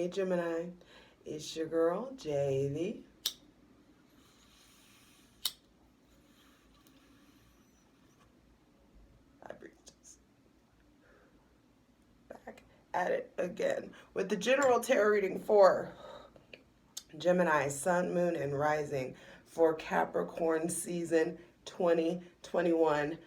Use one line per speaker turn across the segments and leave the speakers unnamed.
Hey Gemini, it's your girl, JV. I breathed. Back at it again with the general tarot reading for Gemini, Sun, Moon, and Rising for Capricorn season 2021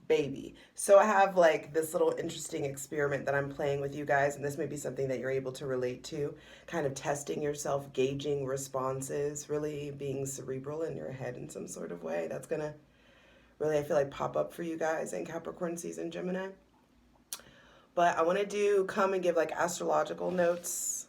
baby. So I have like this little interesting experiment that I'm playing with you guys, and this may be something that you're able to relate to, kind of testing yourself, gauging responses, really being cerebral in your head in some sort of way. That's gonna really, I feel like, pop up for you guys in Capricorn season Gemini. But I want to come and give like astrological notes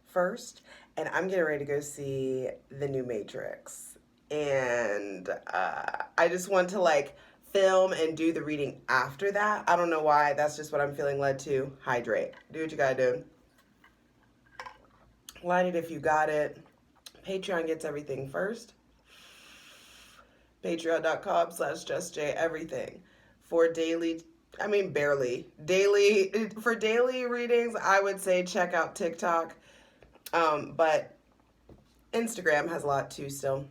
first, and I'm getting ready to go see the new Matrix. And I just want to like film and do the reading after that. I don't know why. That's just what I'm feeling led to. Hydrate. Do what you gotta do. Light it if you got it. Patreon gets everything first. Patreon.com/justjeverything for daily, I mean barely, daily, for daily readings. I would say check out TikTok. But Instagram has a lot too still.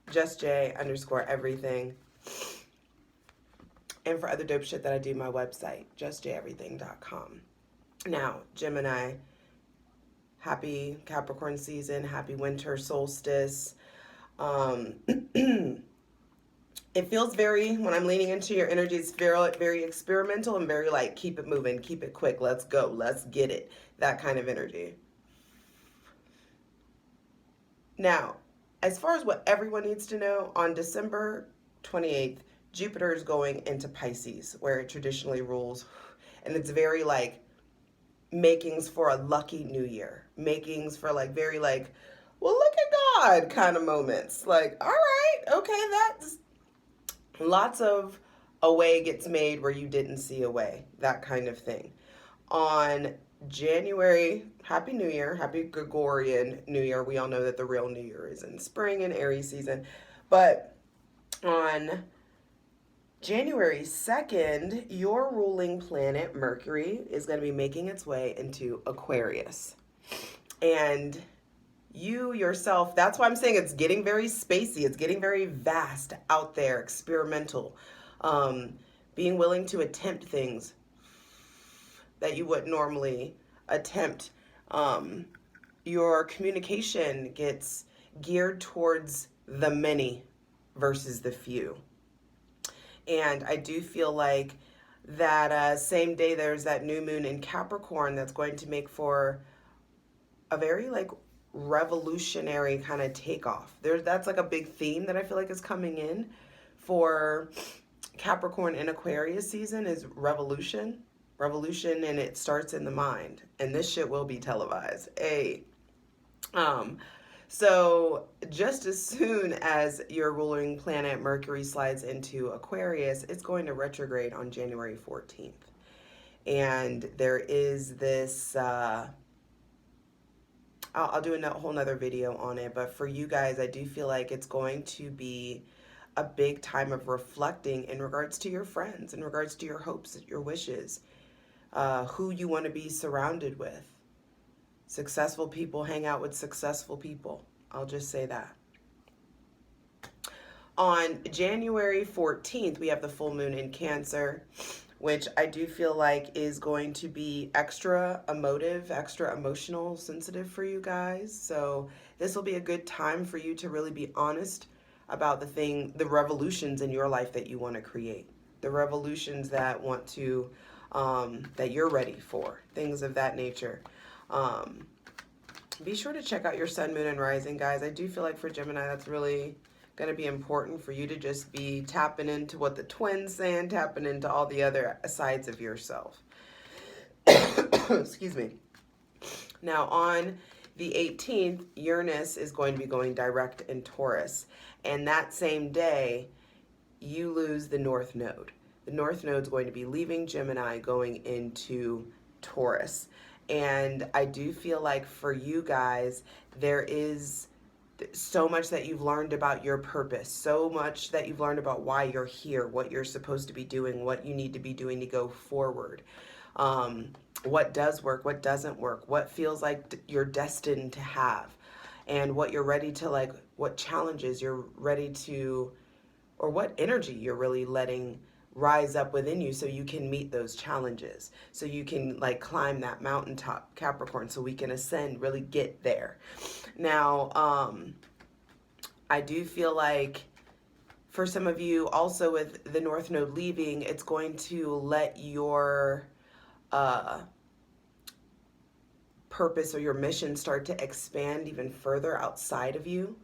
justj_everything. And for other dope shit that I do, my website, justjeverything.com. Now, Gemini, happy Capricorn season, happy winter solstice. It feels very, when I'm leaning into your energy, it's very experimental and very like, keep it moving, keep it quick, let's go, let's get it. That kind of energy. Now, as far as what everyone needs to know, on December 28th, Jupiter is going into Pisces, where it traditionally rules. And it's very like makings for a lucky new year. Makings for like very like, well, look at God kind of moments. Like, all right, okay, that's lots of a way gets made where you didn't see a way. That kind of thing. On January, Happy New Year, Happy Gregorian New Year. We all know that the real New Year is in spring and Aries season. But on January 2nd, your ruling planet, Mercury, is going to be making its way into Aquarius. And you yourself, that's why I'm saying it's getting very spacey. It's getting very vast out there, experimental. Being willing to attempt things that you would normally attempt. Your communication gets geared towards the many versus the few. And I do feel like that same day there's that new moon in Capricorn that's going to make for a very like revolutionary kind of takeoff. That's like a big theme that I feel like is coming in for Capricorn and Aquarius season is revolution, and it starts in the mind, and this shit will be televised. So just as soon as your ruling planet Mercury slides into Aquarius, it's going to retrograde on January 14th. And there is this, I'll do a whole nother video on it, but for you guys, I do feel like it's going to be a big time of reflecting in regards to your friends, in regards to your hopes, your wishes, who you want to be surrounded with. Successful people hang out with successful people. I'll just say that. On January 14th, we have the full moon in Cancer, which I do feel like is going to be extra emotive, extra emotional, sensitive for you guys. So this will be a good time for you to really be honest about the revolutions in your life that you want to create, the revolutions that that you're ready for, things of that nature. Be sure to check out your sun, moon, and rising, guys. I do feel like for Gemini, that's really going to be important for you to just be tapping into what the twins saying, tapping into all the other sides of yourself. Excuse me. Now, on the 18th, Uranus is going to be going direct in Taurus. And that same day, you lose the North Node. The North Node is going to be leaving Gemini, going into Taurus. And I do feel like for you guys, there is so much that you've learned about your purpose, so much that you've learned about why you're here, what you're supposed to be doing, what you need to be doing to go forward. what does work, what doesn't work, what feels like you're destined to have, and what you're ready to, like, what challenges you're ready to, or what energy you're really letting rise up within you so you can meet those challenges, so you can like climb that mountaintop, Capricorn, so we can ascend, really get there. Now, I do feel like for some of you also with the North Node leaving, it's going to let your purpose or your mission start to expand even further outside of you.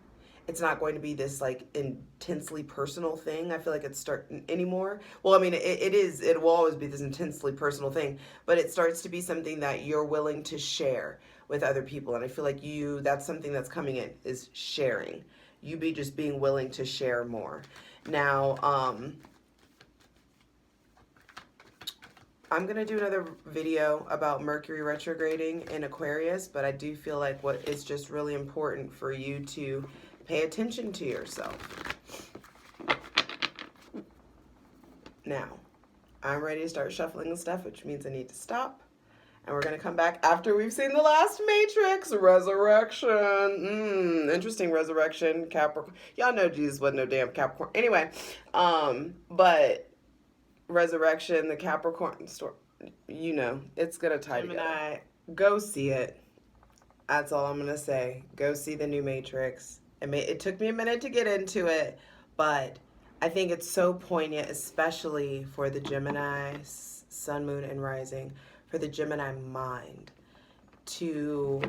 It's not going to be this like intensely personal thing. I feel like it's starting anymore. Well, I mean, it will always be this intensely personal thing, but it starts to be something that you're willing to share with other people. And I feel like that's something that's coming in, is sharing. You be just being willing to share more. Now, I'm going to do another video about Mercury retrograding in Aquarius, but I do feel like what is just really important for you to pay attention to yourself. Now, I'm ready to start shuffling the stuff, which means I need to stop. And we're going to come back after we've seen the last Matrix, Resurrection. Interesting resurrection, Capricorn. Y'all know Jesus wasn't no damn Capricorn. Anyway, but Resurrection, the Capricorn story, you know, it's going to tie together. Gemini, go see it. That's all I'm going to say. Go see the new Matrix. It took me a minute to get into it, but I think it's so poignant, especially for the Gemini, Sun, Moon, and Rising, for the Gemini mind, to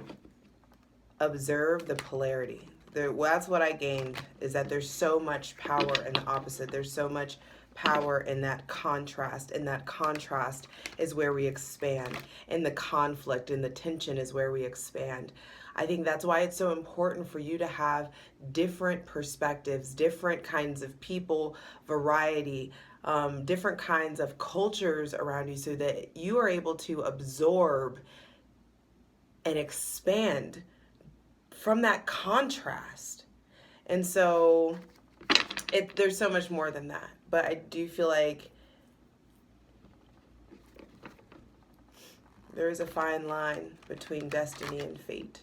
observe the polarity. That's what I gained, is that there's so much power in the opposite. There's so much power in that contrast, and that contrast is where we expand. In the conflict and the tension is where we expand. I think that's why it's so important for you to have different perspectives, different kinds of people, variety, different kinds of cultures around you, so that you are able to absorb and expand from that contrast. And so there's so much more than that. But I do feel like there is a fine line between destiny and fate.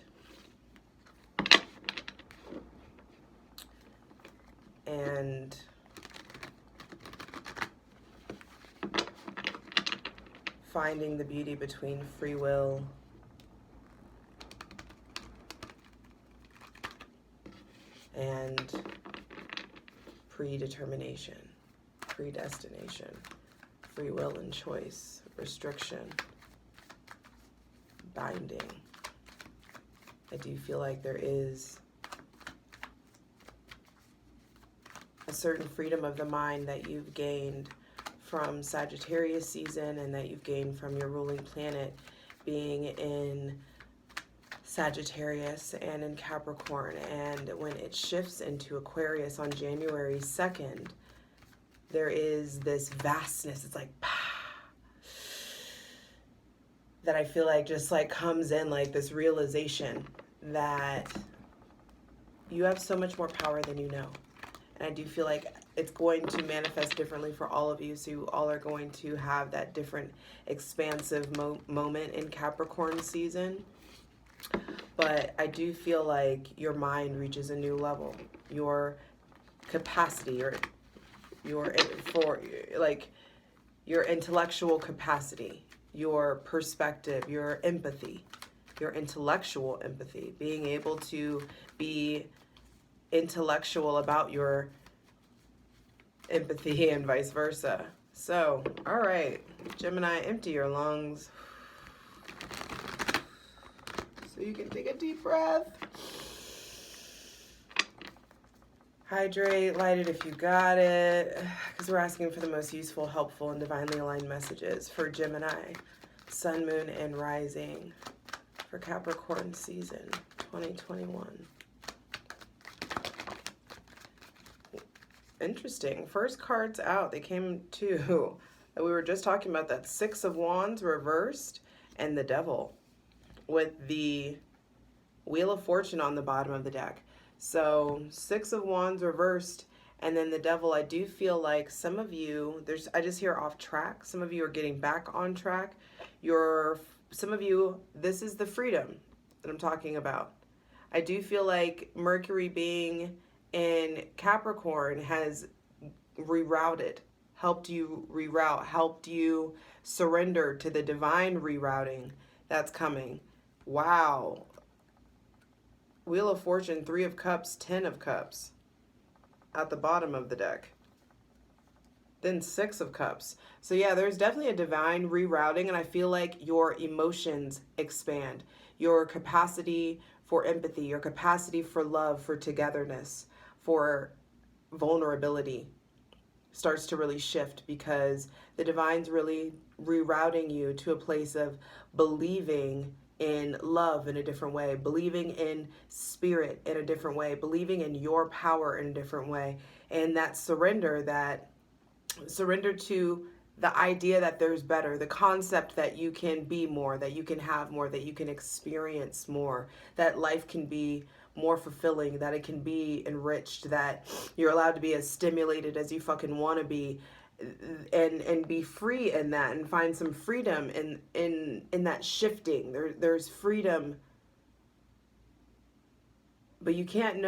And finding the beauty between free will and predetermination, predestination, free will and choice, restriction, binding. I do feel like there is a certain freedom of the mind that you've gained from Sagittarius season, and that you've gained from your ruling planet being in Sagittarius and in Capricorn. And when it shifts into Aquarius on January 2nd, there is this vastness. It's like, that I feel like just like comes in, like this realization that you have so much more power than you know. And I do feel like it's going to manifest differently for all of you. So you all are going to have that different expansive moment in Capricorn season. But I do feel like your mind reaches a new level. Your capacity, your intellectual capacity, your perspective, your empathy, your intellectual empathy, being able to be intellectual about your empathy and vice versa. So, all right, Gemini, empty your lungs so you can take a deep breath. Hydrate, light it if you got it, because we're asking for the most useful, helpful, and divinely aligned messages for Gemini, Sun, Moon, and Rising for Capricorn season 2021. Interesting. First cards out. They came to, we were just talking about that Six of Wands reversed and the Devil with the Wheel of Fortune on the bottom of the deck. So Six of Wands reversed and then the Devil. I do feel like some of you, I just hear off track. Some of you are getting back on track. some of you, this is the freedom that I'm talking about. I do feel like Mercury being in Capricorn has helped you reroute, helped you surrender to the divine rerouting that's coming. Wow. Wheel of Fortune, 3 of Cups, 10 of Cups at the bottom of the deck. Then 6 of Cups. So yeah, there's definitely a divine rerouting, and I feel like your emotions expand. Your capacity for empathy, your capacity for love, for togetherness, for vulnerability starts to really shift, because the divine's really rerouting you to a place of believing in love in a different way, believing in spirit in a different way, believing in your power in a different way. And that surrender to the idea that there's better, the concept that you can be more, that you can have more, that you can experience more, that life can be more fulfilling, that it can be enriched, that you're allowed to be as stimulated as you fucking want to be, and be free in that, and find some freedom in that shifting. There's freedom, but you can't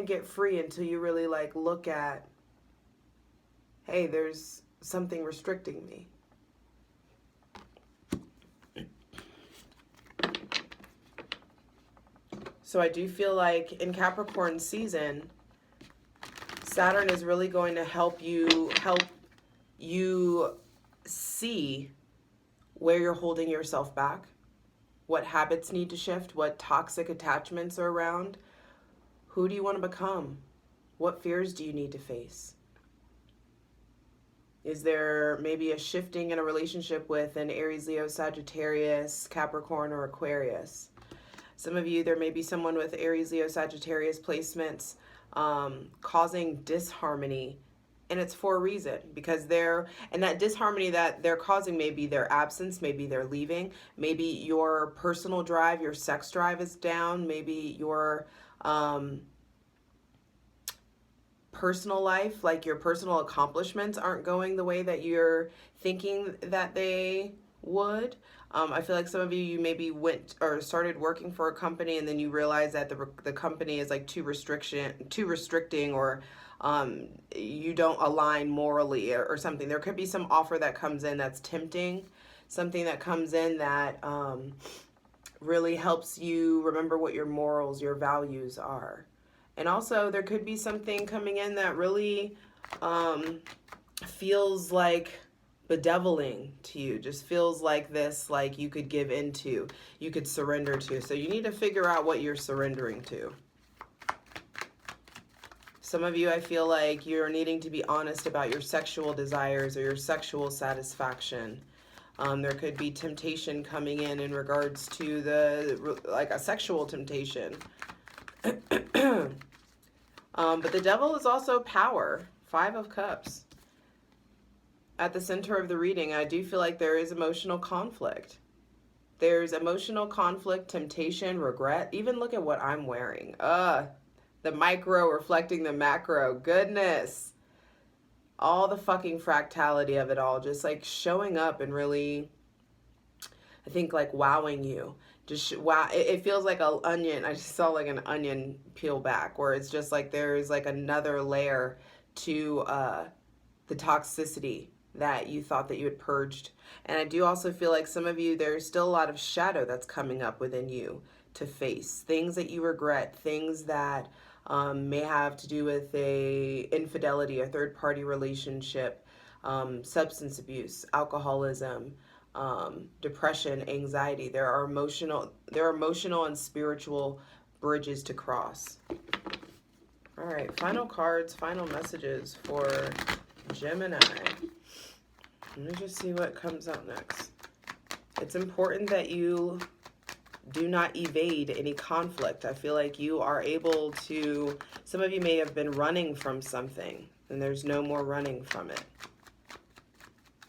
get free until you really like look at, hey, there's something restricting me. So I do feel like in Capricorn season, Saturn is really going to help you see where you're holding yourself back, what habits need to shift, what toxic attachments are around. Who do you want to become? What fears do you need to face? Is there maybe a shifting in a relationship with an Aries, Leo, Sagittarius, Capricorn, or Aquarius? Some of you, there may be someone with Aries, Leo, Sagittarius placements causing disharmony, and it's for a reason, because that disharmony that they're causing may be their absence, maybe they're leaving, maybe your personal drive, your sex drive is down, maybe your personal life, like your personal accomplishments aren't going the way that you're thinking that they would. I feel like some of you maybe went or started working for a company, and then you realize that the company is like too restricting, or you don't align morally or something. There could be some offer that comes in that's tempting, something that comes in that really helps you remember what your morals, your values are. And also there could be something coming in that really feels like bedeviling to you, just feels like this, like you could give into, you could surrender to. So you need to figure out what you're surrendering to. Some of you, I feel like you're needing to be honest about your sexual desires or your sexual satisfaction. There could be temptation coming in regards to like a sexual temptation. But the devil is also power. 5 of Cups. At the center of the reading, I do feel like there is emotional conflict. There's emotional conflict, temptation, regret. Even look at what I'm wearing. The micro reflecting the macro. Goodness. All the fucking fractality of it all. Just like showing up and really, I think, like wowing you. Just wow. It feels like an onion. I just saw like an onion peel back, where it's just like there's like another layer to the toxicity that you thought that you had purged. And I do also feel like some of you, there's still a lot of shadow that's coming up within you to face. Things that you regret, things that may have to do with a infidelity, a third-party relationship, substance abuse, alcoholism, depression, anxiety. There are emotional and spiritual bridges to cross. All right, final cards, final messages for Gemini. Let me just see what comes out next. It's important that you do not evade any conflict. I feel like you are able to, some of you may have been running from something, and there's no more running from it.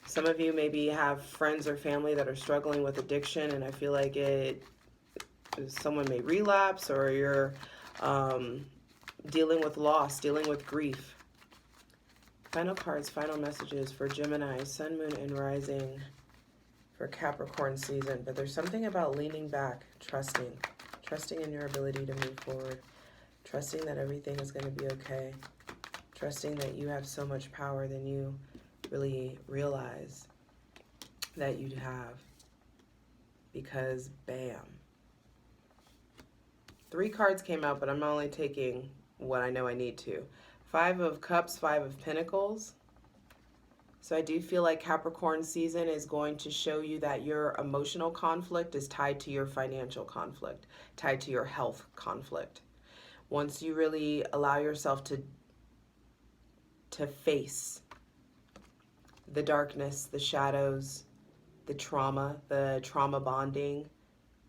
Some of you maybe have friends or family that are struggling with addiction, and I feel like someone may relapse, or you're dealing with loss, dealing with grief. Final cards, final messages for Gemini, Sun, Moon, and Rising. for Capricorn season, but there's something about leaning back, trusting in your ability to move forward, trusting that everything is going to be okay, trusting that you have so much power than you really realize that you have, because bam. 3 cards came out, but I'm only taking what I know I need to. 5 of Cups, 5 of Pentacles. So I do feel like Capricorn season is going to show you that your emotional conflict is tied to your financial conflict, tied to your health conflict. Once you really allow yourself to face the darkness, the shadows, the trauma bonding.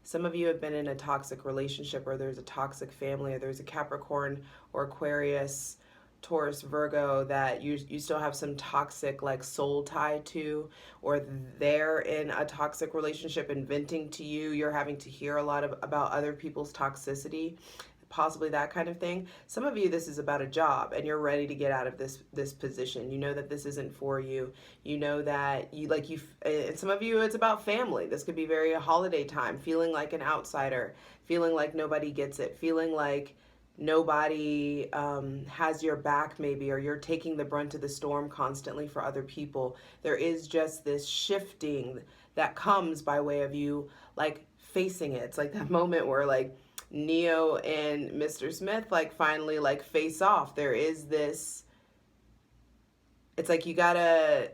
Some of you have been in a toxic relationship, or there's a toxic family, or there's a Capricorn or Aquarius, Taurus, Virgo that you still have some toxic like soul tie to, or they're in a toxic relationship and venting to you. You're having to hear a lot about other people's toxicity, possibly that kind of thing. Some of you, this is about a job and you're ready to get out of this position. You know that this isn't for you. You know that and some of you, it's about family. This could be very a holiday time, feeling like an outsider, feeling like nobody gets it, feeling like nobody has your back maybe, or you're taking the brunt of the storm constantly for other people. There is just this shifting that comes by way of you like facing it. It's like that moment where like Neo and Mr. Smith like finally like face off. There is this, it's like you gotta,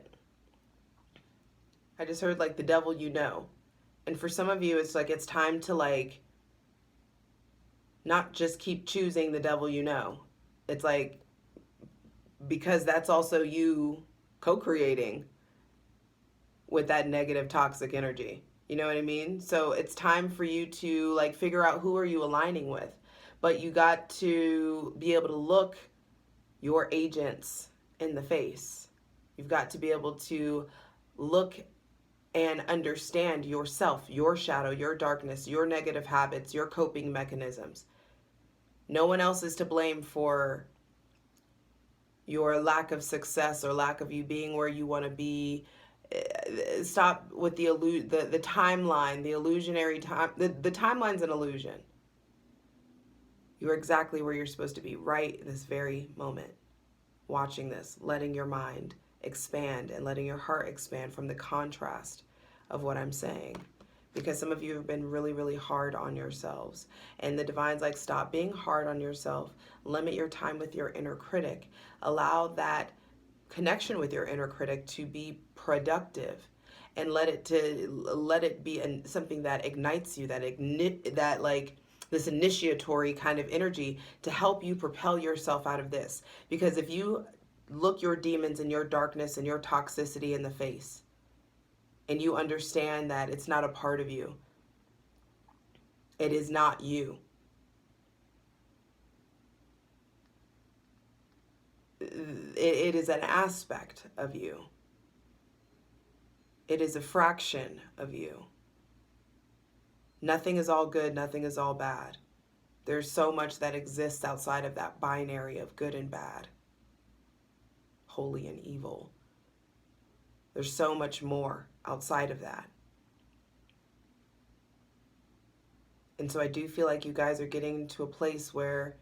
I just heard like the devil you know. And for some of you, it's like it's time to like not just keep choosing the devil you know. It's like, because that's also you co-creating with that negative toxic energy. You know what I mean? So it's time for you to like figure out who are you aligning with. But you got to be able to look your agents in the face. You've got to be able to look and understand yourself, your shadow, your darkness, your negative habits, your coping mechanisms. No one else is to blame for your lack of success or lack of you being where you want to be. Stop with the timeline, the illusionary time. The timeline's an illusion. You're exactly where you're supposed to be right this very moment. Watching this, letting your mind expand and letting your heart expand from the contrast of what I'm saying. Because some of you have been really, really hard on yourselves. And the divine's like, stop being hard on yourself. Limit your time with your inner critic. Allow that connection with your inner critic to be productive, and let it be something that ignites you, that like this initiatory kind of energy to help you propel yourself out of this. Because if you look your demons and your darkness and your toxicity in the face, and you understand that it's not a part of you, it is not you. It is an aspect of you. It is a fraction of you. Nothing is all good, nothing is all bad. There's so much that exists outside of that binary of good and bad, holy and evil. There's so much more outside of that. And so I do feel like you guys are getting to a place where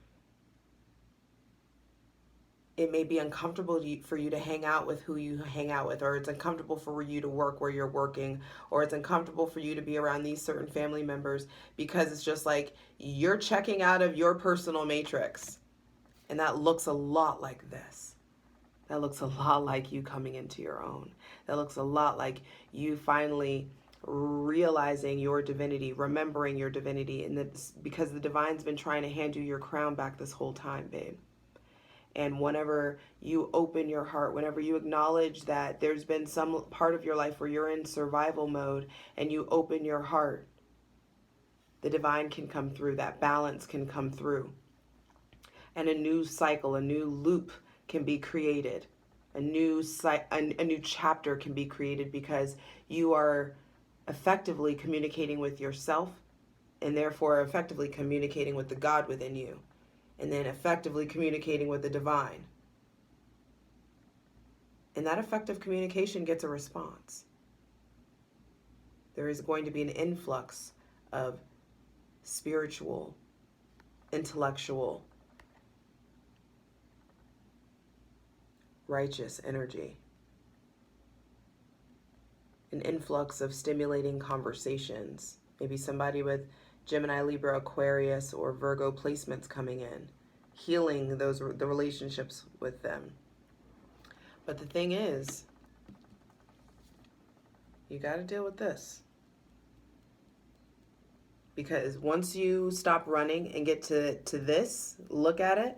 it may be uncomfortable for you to hang out with who you hang out with, or it's uncomfortable for you to work where you're working, or it's uncomfortable for you to be around these certain family members, because it's just like you're checking out of your personal matrix. And that looks a lot like this. That looks a lot like you coming into your own. That looks a lot like you finally realizing your divinity, remembering your divinity, and that's because the divine's been trying to hand you your crown back this whole time, babe. And whenever you open your heart, whenever you acknowledge that there's been some part of your life where you're in survival mode and you open your heart, the divine can come through, that balance can come through. And a new cycle, a new loop can be created. A new chapter can be created, because you are effectively communicating with yourself, and therefore effectively communicating with the God within you, and then effectively communicating with the divine. And that effective communication gets a response. there is going to be an influx of spiritual, intellectual, righteous energy. An influx of stimulating conversations. Maybe somebody with Gemini, Libra, Aquarius, or Virgo placements coming in, healing the relationships with them. But the thing is, you got to deal with this. Because once you stop running and get to this, look at it,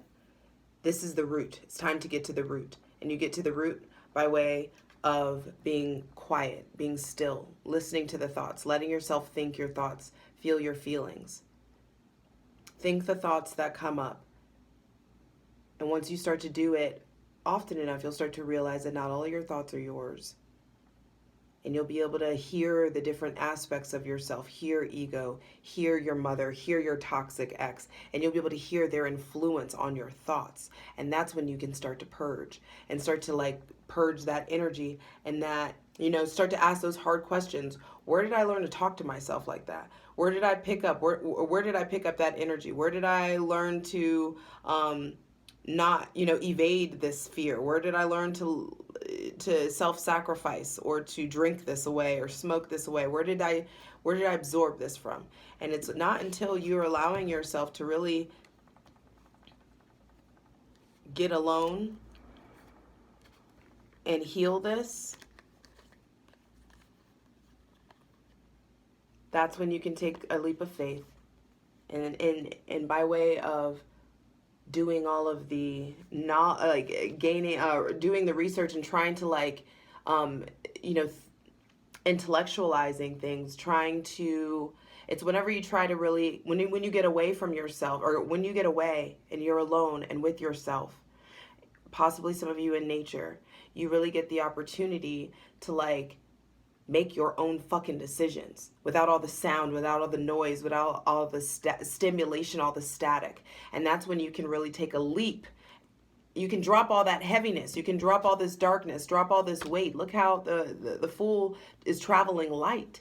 this is the root. It's time to get to the root. And you get to the root by way of being quiet, being still, listening to the thoughts, letting yourself think your thoughts, feel your feelings. Think the thoughts that come up. And once you start to do it often enough, you'll start to realize that not all your thoughts are yours. And you'll be able to hear the different aspects of yourself, hear ego, hear your mother, hear your toxic ex, and you'll be able to hear their influence on your thoughts. And that's when you can start to purge and start to like purge that energy and that, you know, start to ask those hard questions. Where did I learn to talk to myself like that? Where did I pick up, where did I pick up that energy? Where did I learn to not, you know, evade this fear? Where did I learn to self-sacrifice or to drink this away or smoke this away? Where did I absorb this from? And it's not until you're allowing yourself to really get alone and heal this, that's when you can take a leap of faith. And by way of doing all of the doing the research and trying to you know, intellectualizing things, trying to, it's whenever you try to really, when you get away from yourself, or when you get away and you're alone and with yourself, possibly some of you in nature, you really get the opportunity to like make your own fucking decisions without all the sound, without all the noise, without all the stimulation, all the static. And that's when you can really take a leap. You can drop all that heaviness. You can drop all this darkness, drop all this weight. Look how the fool is traveling light.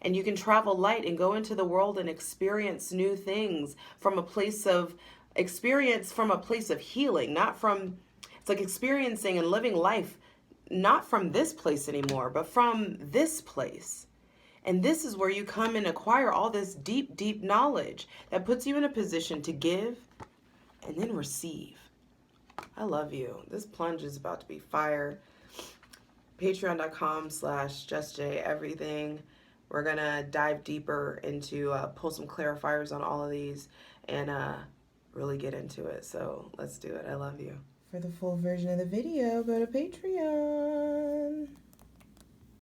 And you can travel light and go into the world and experience new things from a place of healing, not from, it's like experiencing and living life not from this place anymore, but from this place. And this is where you come and acquire all this deep, deep knowledge that puts you in a position to give and then receive. I love you. This plunge is about to be fire. Patreon.com/justjeverything. We're going to dive deeper into, pull some clarifiers on all of these and really get into it. So let's do it. I love you. For the full version of the video, go to Patreon.